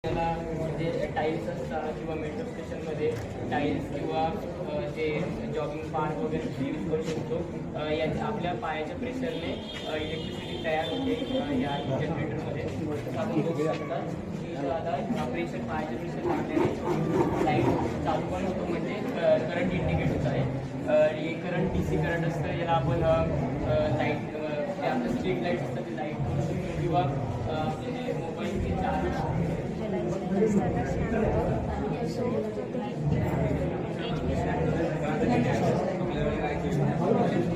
त्याला म्हणजे टाईल्स असतात किंवा मेट्रो स्टेशनमध्ये टाईल्स किंवा ते जॉगिंग पार्क वगैरे यूज करू शकतो. याच्या आपल्या पायाच्या प्रेशरने इलेक्ट्रिसिटी तयार होते या जनरेटरमध्ये. आपण बघू शकता की आता हा प्रेशर पायाच्या प्रेशर मारल्याने लाईट चालू पण होतो, म्हणजे करंट इंडिकेट होत आहे. हे करंट DC करंट असतं, याला आपण लाईट जे आपलं स्ट्रीट लाईट असतं ते लाईट करू शकतो किंवा आपले जे मोबाईलचे चार्ज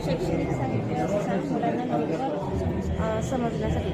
शैक्षणिक साहित्य मुलांना लवकर समजण्यासाठी